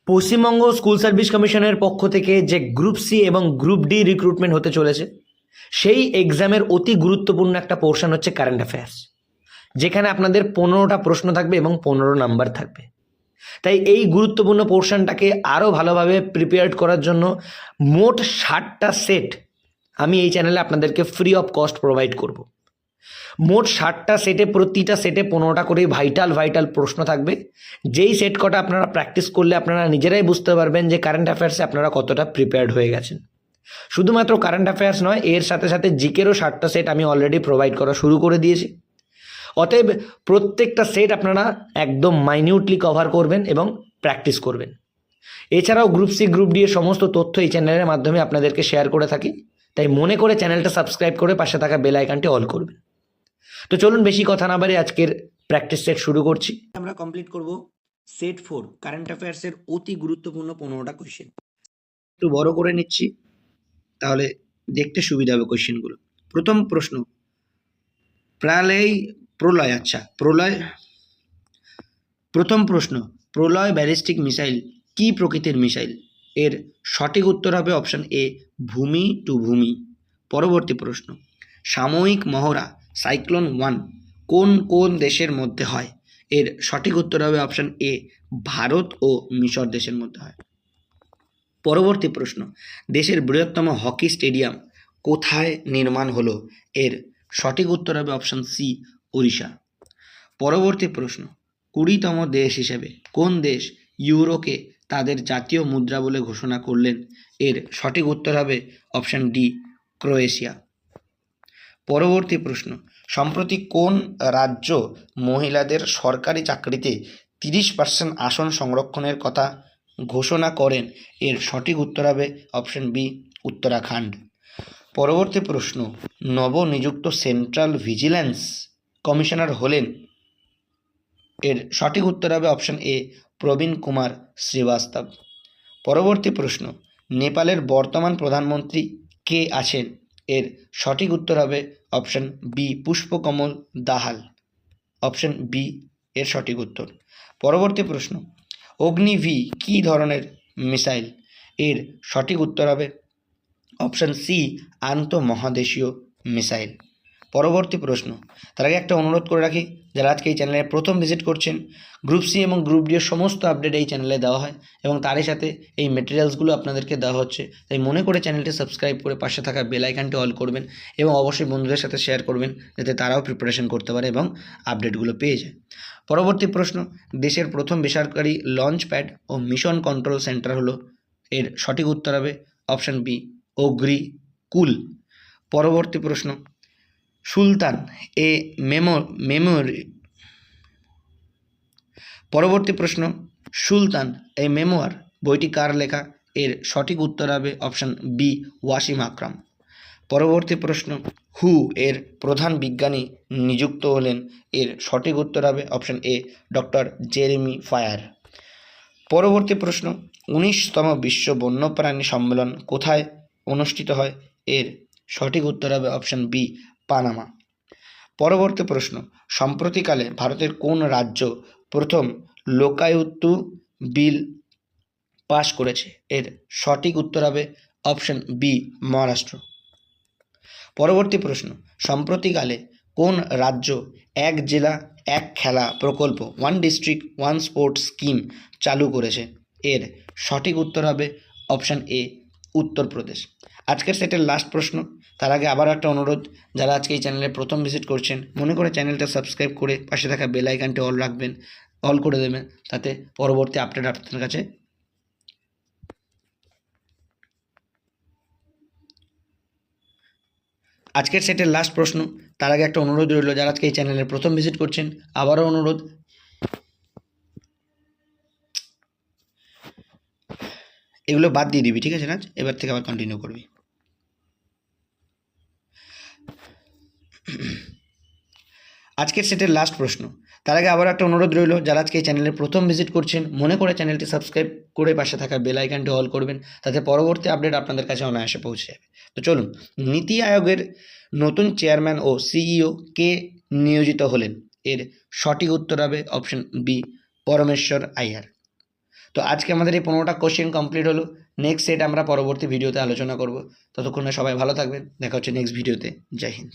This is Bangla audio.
পশ্চিমবঙ্গ স্কুল সার্ভিস কমিশনের পক্ষ থেকে যে গ্রুপ সি এবং গ্রুপ ডি রিক্রুটমেন্ট হতে চলেছে সেই এক্সামের অতি গুরুত্বপূর্ণ একটা পোর্শন হচ্ছে কারেন্ট অ্যাফেয়ার্স, যেখানে আপনাদের 15টা প্রশ্ন থাকবে এবং 15 নাম্বার থাকবে। তাই এই গুরুত্বপূর্ণ পোর্শনটাকে আরও ভালোভাবে প্রিপেয়ার্ড করার জন্য মোট 60টা সেট আমি এই চ্যানেলে আপনাদেরকে ফ্রি অফ কস্ট প্রোভাইড করব। মোট 60টা সেটে প্রতিটা সেটে 15টা করে ভাইটাল প্রশ্ন থাকবে, যেই সেট কটা আপনারা প্র্যাকটিস করলে আপনারা নিজেরাই বুঝতে পারবেন যে কারেন্ট অ্যাফেয়ার্সে আপনারা কতটা প্রিপেয়ার্ড হয়ে গেছেন। শুধুমাত্র কারেন্ট অ্যাফেয়ার্স নয়, এর সাথে সাথে জিকেরও 60টা সেট আমি অলরেডি প্রোভাইড করা শুরু করে দিয়েছি। অতএব প্রত্যেকটা সেট আপনারা একদম মাইনিউটলি কভার করবেন এবং প্র্যাকটিস করবেন। এছাড়াও গ্রুপ সি গ্রুপ ডি এর সমস্ত তথ্য এই চ্যানেলের মাধ্যমে আপনাদেরকে শেয়ার করে থাকি, তাই মনে করে চ্যানেলটা সাবস্ক্রাইব করে পাশে থাকা বেল আইকনটি অল করবেন। তো চলুন বেশি কথা না বাড়িয়ে আজকের প্র্যাকটিস সেট শুরু করছি। আমরা কমপ্লিট করব সেট 4 কারেন্ট অ্যাফেয়ার্সের অতি গুরুত্বপূর্ণ 15টা কোয়েশ্চেন। একটু বড় করে নিচ্ছি, তাহলে দেখতে সুবিধা হবে কোয়েশ্চেনগুলো। প্রথম প্রশ্ন, প্রথম প্রশ্ন, প্রলয় ব্যালিস্টিক মিসাইল কি প্রকৃতির মিসাইল? এর সঠিক উত্তর হবে অপশন এ, ভূমি টু ভূমি। পরবর্তী প্রশ্ন, সাময়িক মহড়া সাইক্লোন 1 কোন কোন দেশের মধ্যে হয়? এর সঠিক উত্তর হবে অপশন এ, ভারত ও মিশর দেশের মধ্যে হয়। পরবর্তী প্রশ্ন, দেশের বৃহত্তম হকি স্টেডিয়াম কোথায় নির্মাণ হলো? এর সঠিক উত্তর হবে অপশন সি, ওড়িশা। পরবর্তী প্রশ্ন, 20তম দেশ হিসেবে কোন দেশ ইউরোকে তাদের জাতীয় মুদ্রা বলে ঘোষণা করলেন? এর সঠিক উত্তর হবে অপশন ডি, ক্রোয়েশিয়া। পরবর্তী প্রশ্ন, সম্প্রতি কোন রাজ্য মহিলাদের সরকারি চাকরিতে 30% আসন সংরক্ষণের কথা ঘোষণা করেন? এর সঠিক উত্তর হবে অপশন বি, উত্তরাখণ্ড। পরবর্তী প্রশ্ন, নবনিযুক্ত সেন্ট্রাল ভিজিল্যান্স কমিশনার হলেন? এর সঠিক উত্তর হবে অপশন এ, প্রবীণ কুমার শ্রীবাস্তব। পরবর্তী প্রশ্ন, নেপালের বর্তমান প্রধানমন্ত্রী কে আছেন? এর সঠিক উত্তর হবে option B, Pushpa Kamal Dahal. Option B এর সঠিক উত্তর। পরবর্তী প্রশ্ন, অগ্নি-ভি কী ধরনের মিসাইল? এর সঠিক উত্তর হবে অপশন সি, আন্তঃমহাদেশীয় মিসাইল। পরবর্তী প্রশ্ন, তার আগে একটা অনুরোধ করে রাখি, যারা আজকে এই চ্যানেলে প্রথম ভিজিট করছেন, গ্রুপ সি এবং গ্রুপ ডি এর সমস্ত আপডেট এই চ্যানেলে দেওয়া হয় এবং তারই সাথে এই মেটেরিয়ালসগুলো আপনাদেরকে দেওয়া হচ্ছে। তাই মনে করে চ্যানেলটি সাবস্ক্রাইব করে পাশে থাকা বেল আইকনটি অল করবেন এবং অবশ্যই বন্ধুদের সাথে শেয়ার করবেন, যাতে তারাও প্রিপারেশন করতে পারে এবং আপডেটগুলো পেয়ে যায়। পরবর্তী প্রশ্ন, দেশের প্রথম বেসরকারি লঞ্চ প্যাড ও মিশন কন্ট্রোল সেন্টার হলো? এর সঠিক উত্তর হবে অপশন বি, অগ্রিকুল। পরবর্তী প্রশ্ন, সুলতান এ সুলতান এ মেমোয়ার বইটি কার লেখা? এর সঠিক উত্তর হবে অপশন বি, ওয়াসিম আকরাম। পরবর্তী প্রশ্ন, হু এর প্রধান বিজ্ঞানী নিযুক্ত হলেন? এর সঠিক উত্তর হবে option A, doctor Jeremy fire. পরবর্তী প্রশ্ন, 19তম বিশ্ব বন্যপ্রাণী সম্মেলন কোথায় অনুষ্ঠিত হয়? এর সঠিক উত্তর হবে অপশন বি, পানামা। পরবর্তী প্রশ্ন, সম্প্রতিকালে ভারতের কোন রাজ্য প্রথম লোকায়ুক্ত বিল পাশ করেছে? এর সঠিক উত্তর হবে অপশন বি, মহারাষ্ট্র। পরবর্তী প্রশ্ন, সম্প্রতিকালে কোন রাজ্য এক জেলা এক খেলা প্রকল্প, one district one sports scheme চালু করেছে? এর সঠিক উত্তর হবে অপশন এ, উত্তরপ্রদেশ। আজকের সেটের লাস্ট প্রশ্ন, তার আগে আবার একটা অনুরোধ, যারা আজকে এই চ্যানেলে প্রথম ভিজিট করছেন, মনে করে চ্যানেলটা সাবস্ক্রাইব করে পাশে থাকা বেল আইকনটি অল রাখবেন, অল করে দেবেন, তাতে পরবর্তী আপডেট আপনার কাছে। আজকের সেটের লাস্ট প্রশ্ন, তার আগে একটা অনুরোধ রইল, যারা আজকে এই চ্যানেলে প্রথম ভিজিট করছেন, আবারও অনুরোধ, এগুলো বাদ দিয়ে দিবি, ঠিক আছে না? এবার থেকে আবার কন্টিনিউ করবি। আজকের সেটের লাস্ট প্রশ্ন, তার আগে আবার একটা অনুরোধ রইল, যারা আজকে এই চ্যানেলে প্রথম ভিজিট করছেন, মনে করে চ্যানেলটি সাবস্ক্রাইব করে পাশে থাকা বেল আইকনটি অল করবেন, তাতে পরবর্তী আপডেট আপনাদের কাছে অনায়াসে পৌঁছে যাবে। তো চলুন, নীতি আয়োগের নতুন চেয়ারম্যান ও সিইও কে নিয়োজিত হলেন? এর সঠিক উত্তর হবে অপশন বি, পরমেশ্বর আইয়ার। তো আজকে আমাদের এই 15টা কোশ্চেন কমপ্লিট হলো। নেক্সট সেট আমরা পরবর্তী ভিডিওতে আলোচনা করব। ততক্ষণে সবাই ভালো থাকবেন, দেখা হচ্ছে নেক্সট ভিডিওতে। জয় হিন্দ।